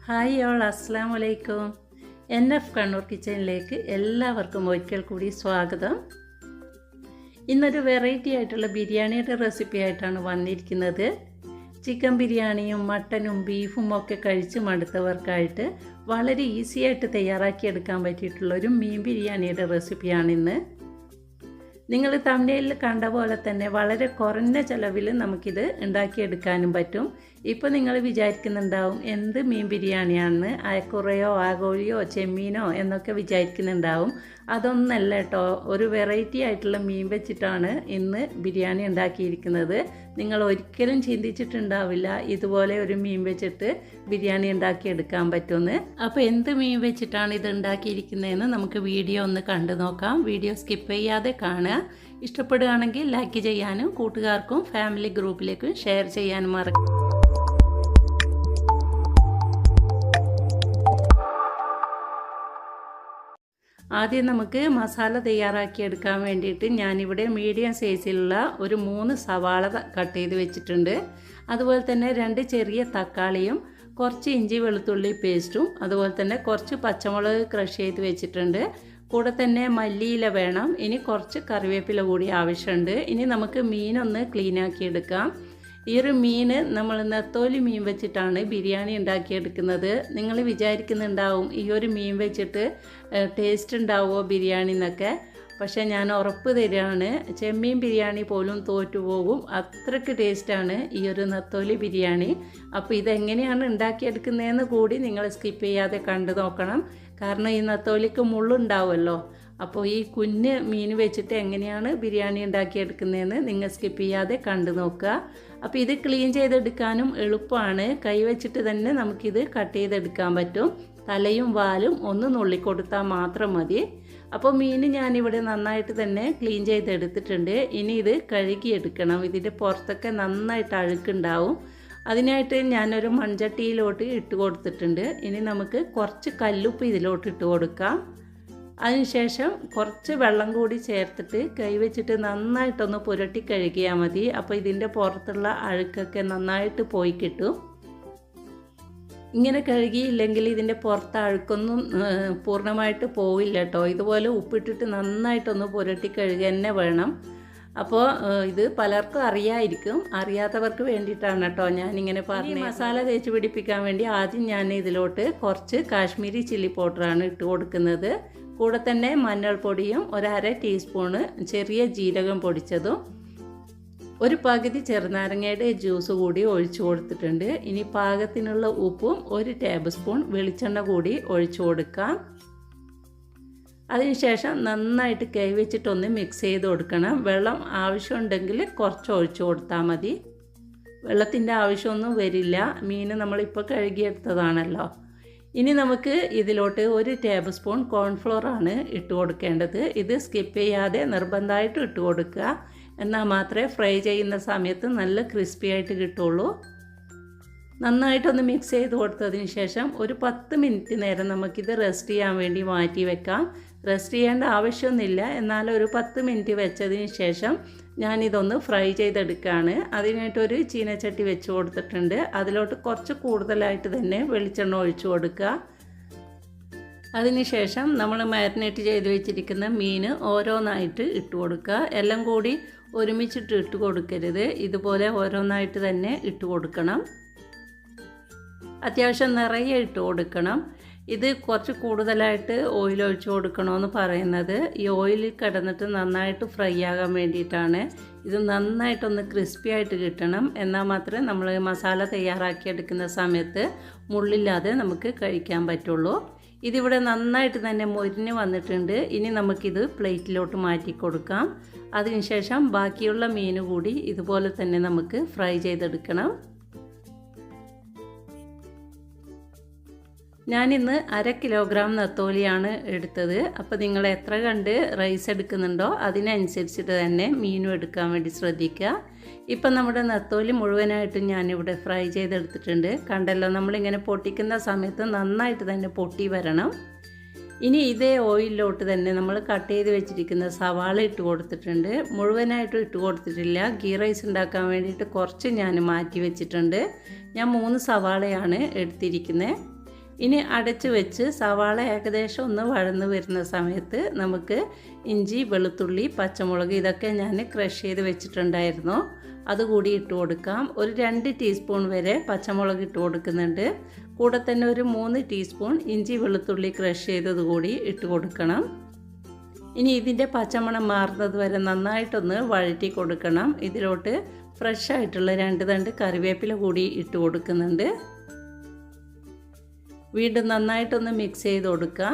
Hi all, അസ്സാം വലൈക്കും. NF Kannur കിച്ചണിലേക്ക് എല്ലാവർക്കും ഒരിക്കൽ കൂടി സ്വാഗതം. ഇന്നൊരു വെറൈറ്റി ആയിട്ടുള്ള ബിരിയാണിയുടെ റെസിപ്പി ആയിട്ടാണ് വന്നിരിക്കുന്നത്. ചിക്കൻ ബിരിയാണിയും മട്ടനും ബീഫും ഒക്കെ കഴിച്ച് മടുത്തവർക്കായിട്ട് വളരെ ഈസി ആയിട്ട് തയ്യാറാക്കിയെടുക്കാൻ പറ്റിയിട്ടുള്ളൊരു മീൻ ബിരിയാണിയുടെ റെസിപ്പിയാണിന്ന്. നിങ്ങൾ തമിഴ്നാട്ടിൽ കണ്ട പോലെ തന്നെ വളരെ കുറഞ്ഞ ചിലവിൽ നമുക്കിത് ഉണ്ടാക്കിയെടുക്കാനും പറ്റും. ഇപ്പോൾ നിങ്ങൾ വിചാരിക്കുന്നുണ്ടാവും എന്ത് മീൻ ബിരിയാണിയാണെന്ന്, അയക്കുറയോ ആകോഴിയോ ചെമ്മീനോ എന്നൊക്കെ വിചാരിക്കുന്നുണ്ടാവും. അതൊന്നല്ല കേട്ടോ, ഒരു വെറൈറ്റി ആയിട്ടുള്ള മീൻ വെച്ചിട്ടാണ് ഇന്ന് ബിരിയാണി ഉണ്ടാക്കിയിരിക്കുന്നത്. നിങ്ങൾ ഒരിക്കലും ചിന്തിച്ചിട്ടുണ്ടാവില്ല ഇതുപോലെ ഒരു മീൻ വെച്ചിട്ട് ബിരിയാണി ഉണ്ടാക്കിയെടുക്കാൻ പറ്റുമെന്ന്. അപ്പോൾ എന്ത് മീൻ വെച്ചിട്ടാണ് ഇത് ഉണ്ടാക്കിയിരിക്കുന്നതെന്ന് നമുക്ക് വീഡിയോ ഒന്ന് കണ്ടു നോക്കാം. വീഡിയോ സ്കിപ്പ് ചെയ്യാതെ കാണുക. ഇഷ്ടപ്പെടുകയാണെങ്കിൽ ലൈക്ക് ചെയ്യാനും കൂട്ടുകാർക്കും ഫാമിലി ഗ്രൂപ്പിലേക്കും ഷെയർ ചെയ്യാനും മറക്കും. ആദ്യം നമുക്ക് മസാല തയ്യാറാക്കിയെടുക്കാൻ വേണ്ടിയിട്ട് ഞാനിവിടെ മീഡിയം സൈസിലുള്ള ഒരു 3 സവാള കട്ട് ചെയ്ത് വെച്ചിട്ടുണ്ട്. അതുപോലെ തന്നെ 2 ചെറിയ തക്കാളിയും കുറച്ച് ഇഞ്ചി വെളുത്തുള്ളി പേസ്റ്റും അതുപോലെ തന്നെ കുറച്ച് പച്ചമുളക് ക്രഷ് ചെയ്ത് വെച്ചിട്ടുണ്ട്. കൂടെ തന്നെ മല്ലിയില വേണം. ഇനി കുറച്ച് കറിവേപ്പില കൂടി ആവശ്യമുണ്ട്. ഇനി നമുക്ക് മീനൊന്ന് ക്ലീൻ ആക്കിയെടുക്കാം. ഈ ഒരു മീൻ നമ്മൾ നെത്തോലി മീൻ വെച്ചിട്ടാണ് ബിരിയാണി ഉണ്ടാക്കിയെടുക്കുന്നത്. നിങ്ങൾ വിചാരിക്കുന്നുണ്ടാവും ഈ ഒരു മീൻ വെച്ചിട്ട് ടേസ്റ്റ് ഉണ്ടാവുമോ ബിരിയാണി എന്നൊക്കെ. പക്ഷേ ഞാൻ ഉറപ്പ് തരികയാണ്, ചെമ്മീൻ ബിരിയാണി പോലും തോറ്റുപോകും, അത്രയ്ക്ക് ടേസ്റ്റാണ് ഈ ഒരു നെത്തോലി ബിരിയാണി. അപ്പോൾ ഇതെങ്ങനെയാണ് ഉണ്ടാക്കിയെടുക്കുന്നതെന്ന് കൂടി നിങ്ങൾ സ്കിപ്പ് ചെയ്യാതെ കണ്ടു നോക്കണം. കാരണം ഈ നെത്തോലിക്ക് മുള്ളുണ്ടാവുമല്ലോ. അപ്പോൾ ഈ കുഞ്ഞ് മീൻ വെച്ചിട്ട് എങ്ങനെയാണ് ബിരിയാണി ഉണ്ടാക്കിയെടുക്കുന്നതെന്ന് നിങ്ങൾ സ്കിപ്പ് ചെയ്യാതെ കണ്ടു നോക്കുക. അപ്പോൾ ഇത് ക്ലീൻ ചെയ്തെടുക്കാനും എളുപ്പമാണ്. കൈ വെച്ചിട്ട് തന്നെ നമുക്കിത് കട്ട് ചെയ്തെടുക്കാൻ പറ്റും. തലയും വാലും ഒന്ന് നുള്ളിക്കൊടുത്താൽ മാത്രം മതി. അപ്പോൾ മീൻ ഞാനിവിടെ നന്നായിട്ട് തന്നെ ക്ലീൻ ചെയ്തെടുത്തിട്ടുണ്ട്. ഇനി ഇത് കഴുകിയെടുക്കണം. ഇതിൻ്റെ പുറത്തൊക്കെ നന്നായിട്ട് അഴുക്കുണ്ടാവും. അതിനായിട്ട് ഞാനൊരു മൺചട്ടിയിലോട്ട് ഇട്ട് കൊടുത്തിട്ടുണ്ട്. ഇനി നമുക്ക് കുറച്ച് കല്ലുപ്പ് ഇതിലോട്ട് ഇട്ട് കൊടുക്കാം. അതിനുശേഷം കുറച്ച് വെള്ളം കൂടി ചേർത്തിട്ട് കൈവച്ചിട്ട് നന്നായിട്ടൊന്ന് പുരട്ടി കഴുകിയാൽ മതി. അപ്പോൾ ഇതിൻ്റെ പുറത്തുള്ള അഴുക്കൊക്കെ നന്നായിട്ട് പോയി കിട്ടും. ഇങ്ങനെ കഴുകിയില്ലെങ്കിൽ ഇതിൻ്റെ പുറത്ത് അഴുക്കൊന്നും പൂർണ്ണമായിട്ട് പോവില്ല കേട്ടോ. ഇതുപോലെ ഉപ്പിട്ടിട്ട് നന്നായിട്ടൊന്ന് പുരട്ടി കഴുകുക തന്നെ വേണം. അപ്പോൾ ഇത് പലർക്കും അറിയായിരിക്കും, അറിയാത്തവർക്ക് വേണ്ടിയിട്ടാണ് കേട്ടോ ഞാനിങ്ങനെ പറഞ്ഞ്. മസാല തേച്ച് പിടിപ്പിക്കാൻ വേണ്ടി ആദ്യം ഞാൻ ഇതിലോട്ട് കുറച്ച് കാശ്മീരി ചില്ലി പൗഡറാണ് ഇട്ട് കൊടുക്കുന്നത്. കൂടെ തന്നെ മഞ്ഞൾപ്പൊടിയും 1/2 ടീസ്പൂണ് ചെറിയ ജീരകം പൊടിച്ചതും ഒരു പകുതി ചെറുനാരങ്ങയുടെ ജ്യൂസ് കൂടി ഒഴിച്ചു കൊടുത്തിട്ടുണ്ട്. ഇനി പാകത്തിനുള്ള ഉപ്പും 1 ടേബിൾ സ്പൂൺ വെളിച്ചെണ്ണ കൂടി ഒഴിച്ചു കൊടുക്കാം. അതിനുശേഷം നന്നായിട്ട് കൈവച്ചിട്ടൊന്ന് മിക്സ് ചെയ്ത് കൊടുക്കണം. വെള്ളം ആവശ്യമുണ്ടെങ്കിൽ കുറച്ച് ഒഴിച്ചു കൊടുത്താൽ മതി. വെള്ളത്തിൻ്റെ ആവശ്യമൊന്നും വരില്ല, മീൻ നമ്മളിപ്പോൾ കഴുകിയെടുത്തതാണല്ലോ. ഇനി നമുക്ക് ഇതിലോട്ട് 1 ടേബിൾ സ്പൂൺ കോൺഫ്ലോറാണ് ഇട്ട് കൊടുക്കേണ്ടത്. ഇത് സ്കിപ്പ് ചെയ്യാതെ നിർബന്ധമായിട്ട് ഇട്ട് കൊടുക്കുക. എന്നാൽ മാത്രമേ ഫ്രൈ ചെയ്യുന്ന സമയത്ത് നല്ല ക്രിസ്പി ആയിട്ട് കിട്ടുള്ളൂ. നന്നായിട്ടൊന്ന് മിക്സ് ചെയ്ത് കൊടുത്തതിന് ശേഷം ഒരു 10 മിനിറ്റ് നേരം നമുക്കിത് റെസ്റ്റ് ചെയ്യാൻ വേണ്ടി മാറ്റി വെക്കാം. റെസ്റ്റ് ചെയ്യേണ്ട ആവശ്യമൊന്നുമില്ല, എന്നാൽ ഒരു 10 മിനിറ്റ് വെച്ചതിന് ശേഷം ഞാനിതൊന്ന് ഫ്രൈ ചെയ്തെടുക്കുകയാണ്. അതിനായിട്ടൊരു ചീനച്ചട്ടി വെച്ച് കൊടുത്തിട്ടുണ്ട്. അതിലോട്ട് കുറച്ച് കൂടുതലായിട്ട് തന്നെ വെളിച്ചെണ്ണ ഒഴിച്ചു കൊടുക്കുക. അതിനുശേഷം നമ്മൾ മാരിനേറ്റ് ചെയ്ത് വെച്ചിരിക്കുന്ന മീൻ ഓരോന്നായിട്ട് ഇട്ട് കൊടുക്കുക. എല്ലാം കൂടി ഒരുമിച്ചിട്ട് ഇട്ട് കൊടുക്കരുത്, ഇതുപോലെ ഓരോന്നായിട്ട് തന്നെ ഇട്ട് കൊടുക്കണം. അത്യാവശ്യം നിറയെ ഇട്ട് കൊടുക്കണം. ഇത് കുറച്ച് കൂടുതലായിട്ട് ഓയിൽ ഒഴിച്ച് കൊടുക്കണമെന്ന് പറയുന്നത് ഈ ഓയിലിൽ കിടന്നിട്ട് നന്നായിട്ട് ഫ്രൈ ആകാൻ വേണ്ടിയിട്ടാണ്. ഇത് നന്നായിട്ടൊന്ന് ക്രിസ്പി ആയിട്ട് കിട്ടണം. എന്നാൽ മാത്രമേ നമ്മൾ മസാല തയ്യാറാക്കിയെടുക്കുന്ന സമയത്ത് മുള്ളില്ലാതെ നമുക്ക് കഴിക്കാൻ പറ്റുള്ളൂ. ഇതിവിടെ നന്നായിട്ട് തന്നെ മൊരിഞ്ഞ് വന്നിട്ടുണ്ട്. ഇനി നമുക്കിത് പ്ലേറ്റിലോട്ട് മാറ്റി കൊടുക്കാം. അതിനുശേഷം ബാക്കിയുള്ള മീൻ കൂടി ഇതുപോലെ തന്നെ നമുക്ക് ഫ്രൈ ചെയ്തെടുക്കണം. ഞാനിന്ന് 1/2 കിലോഗ്രാം നെത്തോലിയാണ് എടുത്തത്. അപ്പോൾ നിങ്ങൾ എത്ര കണ്ട് റൈസ് എടുക്കുന്നുണ്ടോ അതിനനുസരിച്ചിട്ട് തന്നെ മീനും എടുക്കാൻ വേണ്ടി ശ്രദ്ധിക്കുക. ഇപ്പം നമ്മുടെ നെത്തോലി മുഴുവനായിട്ടും ഞാനിവിടെ ഫ്രൈ ചെയ്തെടുത്തിട്ടുണ്ട്. കണ്ടല്ലോ, നമ്മളിങ്ങനെ പൊട്ടിക്കുന്ന സമയത്ത് നന്നായിട്ട് തന്നെ പൊട്ടി വരണം. ഇനി ഇതേ ഓയിലിലോട്ട് തന്നെ നമ്മൾ കട്ട് ചെയ്ത് വെച്ചിരിക്കുന്ന സവാള ഇട്ട് കൊടുത്തിട്ടുണ്ട്. മുഴുവനായിട്ടും ഇട്ട് കൊടുത്തിട്ടില്ല, ഗീ റൈസ് ഉണ്ടാക്കാൻ വേണ്ടിയിട്ട് കുറച്ച് ഞാൻ മാറ്റി വെച്ചിട്ടുണ്ട്. ഞാൻ 3 സവാളയാണ് എടുത്തിരിക്കുന്നത്. ഇനി അടച്ച് വെച്ച് സവാള ഏകദേശം ഒന്ന് വഴന്ന് വരുന്ന സമയത്ത് നമുക്ക് ഇഞ്ചി, വെളുത്തുള്ളി, പച്ചമുളക് ഇതൊക്കെ ഞാൻ ക്രഷ് ചെയ്ത് വെച്ചിട്ടുണ്ടായിരുന്നു, അതുകൂടി ഇട്ട് കൊടുക്കാം. ഒരു 2 ടീസ്പൂൺ വരെ പച്ചമുളക് ഇട്ട് കൊടുക്കുന്നുണ്ട്. കൂടെ തന്നെ ഒരു 3 ടീസ്പൂൺ ഇഞ്ചി, വെളുത്തുള്ളി ക്രഷ് ചെയ്തത് കൂടി ഇട്ട് കൊടുക്കണം. ഇനി ഇതിൻ്റെ പച്ചമണം മാറുന്നത് വരെ നന്നായിട്ടൊന്ന് വഴറ്റി കൊടുക്കണം. ഇതിലോട്ട് ഫ്രഷ് ആയിട്ടുള്ള 2 തണ്ട് കറിവേപ്പില കൂടി ഇട്ട് കൊടുക്കുന്നുണ്ട്. വീണ്ടും നന്നായിട്ടൊന്ന് മിക്സ് ചെയ്ത് കൊടുക്കുക.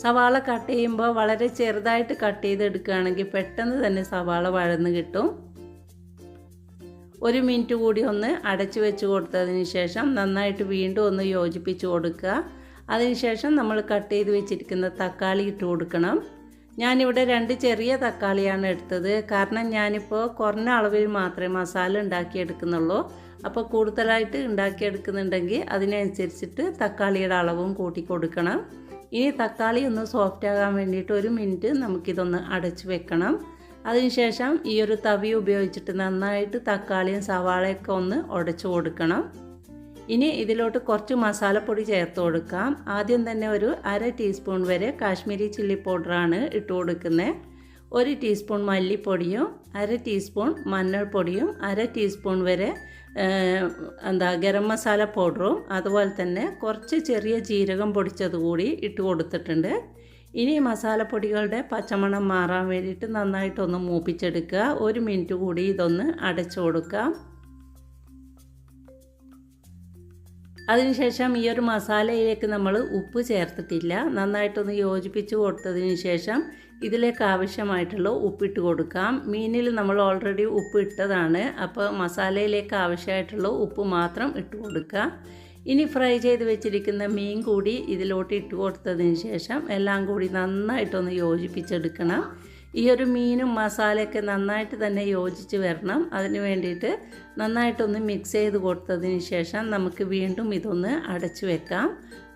സവാള കട്ട് ചെയ്യുമ്പോൾ വളരെ ചെറുതായിട്ട് കട്ട് ചെയ്തെടുക്കുകയാണെങ്കിൽ പെട്ടെന്ന് തന്നെ സവാള വഴന്ന് കിട്ടും. 1 മിനിറ്റ് കൂടി ഒന്ന് അടച്ചു വെച്ച് കൊടുത്തതിന് ശേഷം നന്നായിട്ട് വീണ്ടും ഒന്ന് യോജിപ്പിച്ച് കൊടുക്കുക. അതിനുശേഷം നമ്മൾ കട്ട് ചെയ്ത് വെച്ചിരിക്കുന്ന തക്കാളി ഇട്ട് കൊടുക്കണം. ഞാനിവിടെ 2 ചെറിയ തക്കാളിയാണ് എടുത്തത്. കാരണം ഞാനിപ്പോൾ കുറഞ്ഞ അളവിൽ മാത്രമേ മസാല ഉണ്ടാക്കിയെടുക്കുന്നുള്ളൂ. അപ്പോൾ കൂടുതലായിട്ട് ഉണ്ടാക്കിയെടുക്കുന്നുണ്ടെങ്കിൽ അതിനനുസരിച്ചിട്ട് തക്കാളിയുടെ അളവും കൂട്ടി കൊടുക്കണം. ഇനി തക്കാളി ഒന്ന് സോഫ്റ്റ് ആകാൻ വേണ്ടിയിട്ട് 1 മിനിറ്റ് നമുക്കിതൊന്ന് അടച്ചു വെക്കണം. അതിനുശേഷം ഈ ഒരു തവി ഉപയോഗിച്ചിട്ട് നന്നായിട്ട് തക്കാളിയും സവാളയൊക്കെ ഒന്ന് ഉടച്ചു കൊടുക്കണം. ഇനി ഇതിലോട്ട് കുറച്ച് മസാലപ്പൊടി ചേർത്ത് കൊടുക്കാം. ആദ്യം തന്നെ ഒരു 1/2 ടീസ്പൂൺ വരെ കാശ്മീരി ചില്ലി പൗഡറാണ് ഇട്ട് കൊടുക്കുന്നത്. 1 ടീസ്പൂൺ മല്ലിപ്പൊടിയും 1/2 ടീസ്പൂൺ മഞ്ഞൾപ്പൊടിയും 1/2 ടീസ്പൂൺ വരെ ഗരം മസാല പൗഡറും അതുപോലെ തന്നെ കുറച്ച് ചെറിയ ജീരകം പൊടിച്ചത് കൂടി ഇട്ട് കൊടുത്തിട്ടുണ്ട്. ഇനി മസാലപ്പൊടികളുടെ പച്ചമണം മാറാൻ വേണ്ടിയിട്ട് നന്നായിട്ടൊന്ന് മൂപ്പിച്ചെടുക്കുക. 1 മിനിറ്റ് കൂടി ഇതൊന്ന് അടച്ചു കൊടുക്കാം. അതിനുശേഷം ഈ ഒരു മസാലയിലേക്ക് നമ്മൾ ഉപ്പ് ചേർത്തിട്ടില്ല. നന്നായിട്ടൊന്ന് യോജിപ്പിച്ച് കൊടുത്തതിന് ശേഷം ഇതിലേക്ക് ആവശ്യമായിട്ടുള്ള ഉപ്പിട്ട് കൊടുക്കാം. മീനിൽ നമ്മൾ ഓൾറെഡി ഉപ്പ് ഇട്ടതാണ്, അപ്പോൾ മസാലയിലേക്ക് ആവശ്യമായിട്ടുള്ള ഉപ്പ് മാത്രം ഇട്ട് കൊടുക്കുക. ഇനി ഫ്രൈ ചെയ്ത് വെച്ചിരിക്കുന്ന മീൻ കൂടി ഇതിലോട്ട് ഇട്ട് കൊടുത്തതിന് ശേഷം എല്ലാം കൂടി നന്നായിട്ടൊന്ന് യോജിപ്പിച്ചെടുക്കണം. ഈ ഒരു മീനും മസാലയൊക്കെ നന്നായിട്ട് തന്നെ യോജിച്ച് വരണം. അതിന് വേണ്ടിയിട്ട് നന്നായിട്ടൊന്ന് മിക്സ് ചെയ്ത് കൊടുത്തതിന് ശേഷം നമുക്ക് വീണ്ടും ഇതൊന്ന് അടച്ചു വെക്കാം.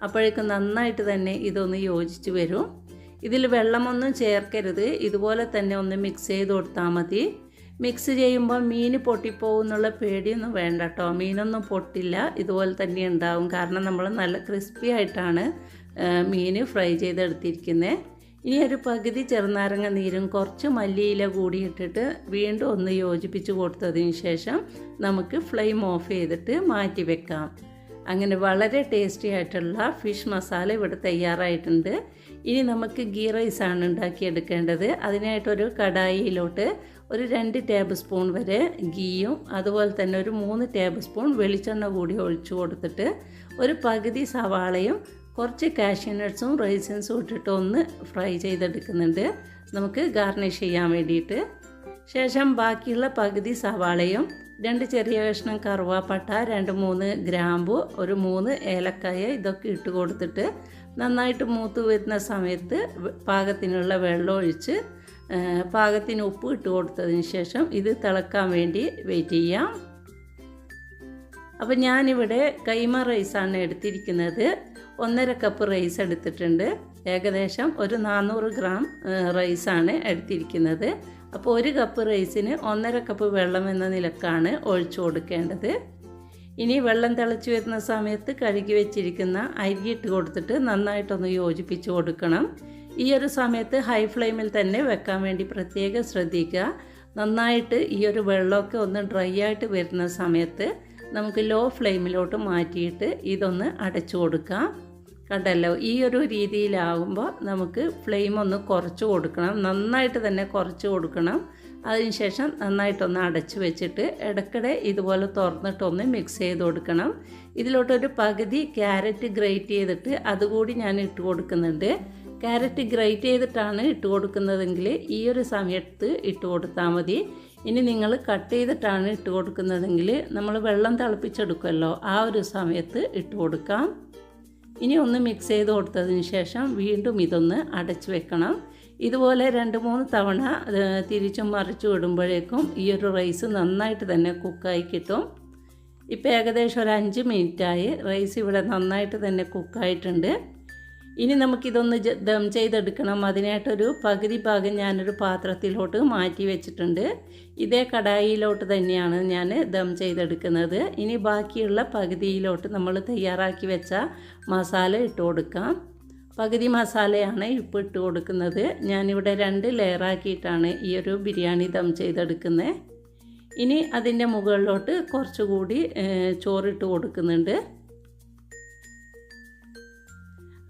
അപ്പോഴേക്കും നന്നായിട്ട് തന്നെ ഇതൊന്ന് യോജിച്ച് വരും. ഇതിൽ വെള്ളമൊന്നും ചേർക്കരുത്, ഇതുപോലെ തന്നെ ഒന്ന് മിക്സ് ചെയ്ത് കൊടുത്താൽ മതി. മിക്സ് ചെയ്യുമ്പോൾ മീൻ പൊട്ടിപ്പോകുന്നുള്ള പേടിയൊന്നും വേണ്ട കേട്ടോ. മീനൊന്നും പൊട്ടില്ല, ഇതുപോലെ തന്നെ ഉണ്ടാവും. കാരണം നമ്മൾ നല്ല ക്രിസ്പി ആയിട്ടാണ് മീൻ ഫ്രൈ ചെയ്തെടുത്തിരിക്കുന്നത്. ഇനി ഒരു പകുതി ചെറുനാരങ്ങ നീരും കുറച്ച് മല്ലിയില കൂടി ഇട്ടിട്ട് വീണ്ടും ഒന്ന് യോജിപ്പിച്ച് കൊടുത്തതിന് ശേഷം നമുക്ക് ഫ്ലെയിം ഓഫ് ചെയ്തിട്ട് മാറ്റി വെക്കാം. അങ്ങനെ വളരെ ടേസ്റ്റി ആയിട്ടുള്ള ഫിഷ് മസാല ഇവിടെ തയ്യാറായിട്ടുണ്ട്. ഇനി നമുക്ക് ഗീ റൈസാണ് ഉണ്ടാക്കിയെടുക്കേണ്ടത്. അതിനായിട്ടൊരു കടായിയിലോട്ട് ഒരു 2 ടേബിൾ സ്പൂൺ വരെ ഗീയും അതുപോലെ തന്നെ ഒരു 3 ടേബിൾ സ്പൂൺ വെളിച്ചെണ്ണ കൂടി ഒഴിച്ചു കൊടുത്തിട്ട് ഒരു പകുതി സവാളയും കുറച്ച് കാഷ്യൂ നട്ട്സും റൈസിൻസും ഇട്ടിട്ട് ഒന്ന് ഫ്രൈ ചെയ്തെടുക്കുന്നുണ്ട് നമുക്ക് ഗാർണിഷ് ചെയ്യാൻ വേണ്ടിയിട്ട്. ശേഷം ബാക്കിയുള്ള പകുതി സവാളയും 2 ചെറിയ കഷ്ണം കറുവാപ്പട്ട, 2-3 ഗ്രാമ്പു, ഒരു 3 ഏലക്കായ ഇതൊക്കെ ഇട്ട് കൊടുത്തിട്ട് നന്നായിട്ട് മൂത്ത് വരുന്ന സമയത്ത് പാകത്തിനുള്ള വെള്ളം ഒഴിച്ച് പാകത്തിന് ഉപ്പ് ഇട്ട് കൊടുത്തതിന് ശേഷം ഇത് തിളക്കാൻ വേണ്ടി വെയിറ്റ് ചെയ്യാം. അപ്പോൾ ഞാനിവിടെ കൈമ റൈസാണ് എടുത്തിരിക്കുന്നത്. 1.5 കപ്പ് റൈസ് എടുത്തിട്ടുണ്ട്. ഏകദേശം ഒരു 400 ഗ്രാം റൈസാണ് എടുത്തിരിക്കുന്നത്. അപ്പോൾ 1 കപ്പ് റൈസിന് 1.5 കപ്പ് വെള്ളം എന്ന നിലക്കാണ് ഒഴിച്ചു കൊടുക്കേണ്ടത്. ഇനി വെള്ളം തിളച്ച് വരുന്ന സമയത്ത് കഴുകി വെച്ചിരിക്കുന്ന അരി ഇട്ട് കൊടുത്തിട്ട് നന്നായിട്ടൊന്ന് യോജിപ്പിച്ച് കൊടുക്കണം. ഈ ഒരു സമയത്ത് ഹൈ ഫ്ലെയിമിൽ തന്നെ വെക്കാൻ വേണ്ടി പ്രത്യേകം ശ്രദ്ധിക്കുക. നന്നായിട്ട് ഈ ഒരു വെള്ളമൊക്കെ ഒന്ന് ഡ്രൈ ആയിട്ട് വരുന്ന സമയത്ത് നമുക്ക് ലോ ഫ്ലെയിമിലോട്ട് മാറ്റിയിട്ട് ഇതൊന്ന് അടച്ചു കൊടുക്കാം. കണ്ടല്ലോ, ഈ ഒരു രീതിയിലാകുമ്പോൾ നമുക്ക് ഫ്ലെയിം ഒന്ന് കുറച്ച് കൊടുക്കണം, നന്നായിട്ട് തന്നെ കുറച്ച് കൊടുക്കണം. അതിനുശേഷം നന്നായിട്ടൊന്ന് അടച്ചു വെച്ചിട്ട് ഇടയ്ക്കിടെ ഇതുപോലെ തുറന്നിട്ടൊന്ന് മിക്സ് ചെയ്ത് കൊടുക്കണം. ഇതിലോട്ടൊരു പകുതി ക്യാരറ്റ് ഗ്രേറ്റ് ചെയ്തിട്ട് അതുകൂടി ഞാൻ ഇട്ട് കൊടുക്കുന്നുണ്ട്. ക്യാരറ്റ് ഗ്രേറ്റ് ചെയ്തിട്ടാണ് ഇട്ട് കൊടുക്കുന്നതെങ്കിൽ ഈ ഒരു സമയത്ത് ഇട്ട് കൊടുത്താൽ മതി. ഇനി നിങ്ങൾ കട്ട് ചെയ്തിട്ടാണ് ഇട്ട് കൊടുക്കുന്നതെങ്കിൽ നമ്മൾ വെള്ളം തിളപ്പിച്ചെടുക്കുമല്ലോ, ആ ഒരു സമയത്ത് ഇട്ട് കൊടുക്കാം. ഇനി ഒന്ന് മിക്സ് ചെയ്ത് കൊടുത്തതിന് ശേഷം വീണ്ടും ഇതൊന്ന് അടച്ചു വെക്കണം. ഇതുപോലെ 2-3 തവണ തിരിച്ചും മറിച്ചും ഇടുമ്പോഴേക്കും ഈ ഒരു റൈസ് നന്നായിട്ട് തന്നെ കുക്കായി കിട്ടും. ഇപ്പോൾ ഏകദേശം ഒരു 5 മിനിറ്റായി റൈസ് ഇവിടെ നന്നായിട്ട് തന്നെ കുക്കായിട്ടുണ്ട്. ഇനി നമുക്കിതൊന്ന് ദം ചെയ്തെടുക്കണം. അതിനായിട്ടൊരു പകുതി ഭാഗം ഞാനൊരു പാത്രത്തിലോട്ട് മാറ്റി വെച്ചിട്ടുണ്ട്. ഇതേ കടായിയിലോട്ട് തന്നെയാണ് ഞാൻ ദം ചെയ്തെടുക്കുന്നത്. ഇനി ബാക്കിയുള്ള പകുതിയിലോട്ട് നമ്മൾ തയ്യാറാക്കി വെച്ച മസാല ഇട്ട് കൊടുക്കാം. പകുതി മസാലയാണ് ഇപ്പോൾ ഇട്ട് കൊടുക്കുന്നത്. ഞാനിവിടെ 2 ലെയറാക്കിയിട്ടാണ് ഈ ഒരു ബിരിയാണി ദം ചെയ്തെടുക്കുന്നത്. ഇനി അതിൻ്റെ മുകളിലോട്ട് കുറച്ചുകൂടി ചോറിട്ട് കൊടുക്കുന്നുണ്ട്.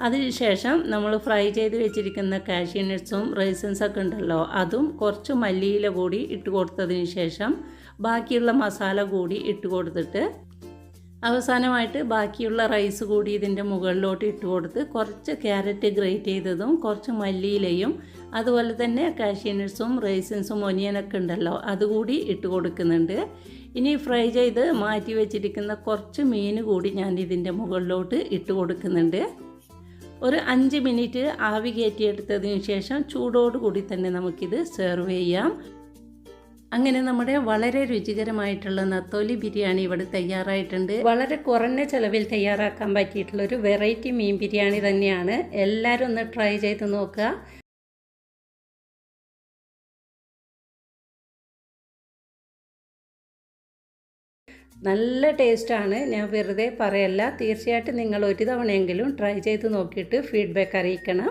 അതിനുശേഷം നമ്മൾ ഫ്രൈ ചെയ്ത് വെച്ചിരിക്കുന്ന കാഷ്യൂ നട്ട്സും റൈസിൻസൊക്കെ ഉണ്ടല്ലോ, അതും കുറച്ച് മല്ലിയില കൂടി ഇട്ട് കൊടുത്തതിന് ശേഷം ബാക്കിയുള്ള മസാല കൂടി ഇട്ട് കൊടുത്തിട്ട് അവസാനമായിട്ട് ബാക്കിയുള്ള റൈസ് കൂടി ഇതിൻ്റെ മുകളിലോട്ട് ഇട്ട് കൊടുത്ത് കുറച്ച് ക്യാരറ്റ് ഗ്രേറ്റ് ചെയ്തതും കുറച്ച് മല്ലിയിലയും അതുപോലെ തന്നെ കാഷ്യൂ നട്ട്സും റൈസിൻസും ഒനിയനൊക്കെ ഉണ്ടല്ലോ, അതുകൂടി ഇട്ട് കൊടുക്കുന്നുണ്ട്. ഇനി ഫ്രൈ ചെയ്ത് മാറ്റി വെച്ചിരിക്കുന്ന കുറച്ച് മീൻ കൂടി ഞാൻ ഇതിൻ്റെ മുകളിലോട്ട് ഇട്ട് കൊടുക്കുന്നുണ്ട്. ഒരു 5 മിനിറ്റ് ആവി കയറ്റിയെടുത്തതിന് ശേഷം ചൂടോടുകൂടി തന്നെ നമുക്കിത് സെർവ് ചെയ്യാം. അങ്ങനെ നമ്മുടെ വളരെ രുചികരമായിട്ടുള്ള നത്തോലി ബിരിയാണി ഇവിടെ തയ്യാറായിട്ടുണ്ട്. വളരെ കുറഞ്ഞ ചിലവിൽ തയ്യാറാക്കാൻ പറ്റിയിട്ടുള്ളൊരു വെറൈറ്റി മീൻ ബിരിയാണി തന്നെയാണ്. എല്ലാവരും ഒന്ന് ട്രൈ ചെയ്ത് നോക്കുക. നല്ല ടേസ്റ്റാണ്, ഞാൻ വെറുതെ പറയല്ല. തീർച്ചയായിട്ടും നിങ്ങൾ ഒരു തവണയെങ്കിലും ട്രൈ ചെയ്ത് നോക്കിയിട്ട് ഫീഡ്ബാക്ക് അറിയിക്കണം.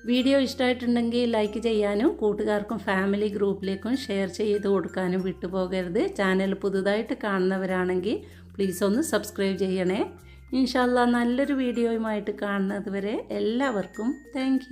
വീഡിയോ ഇഷ്ടമായിട്ടുണ്ടെങ്കിൽ ലൈക്ക് ചെയ്യാനും കൂട്ടുകാർക്കും ഫാമിലി ഗ്രൂപ്പിലേക്കും ഷെയർ ചെയ്ത് കൊടുക്കാനും വിട്ടുപോകരുത്. ചാനൽ പുതുതായിട്ട് കാണുന്നവരാണെങ്കിൽ പ്ലീസ് ഒന്ന് സബ്സ്ക്രൈബ് ചെയ്യണേ. ഇൻഷാ അല്ലാഹ് നല്ലൊരു വീഡിയോയുമായിട്ട് കാണുന്നത് വരെ എല്ലാവർക്കും താങ്ക്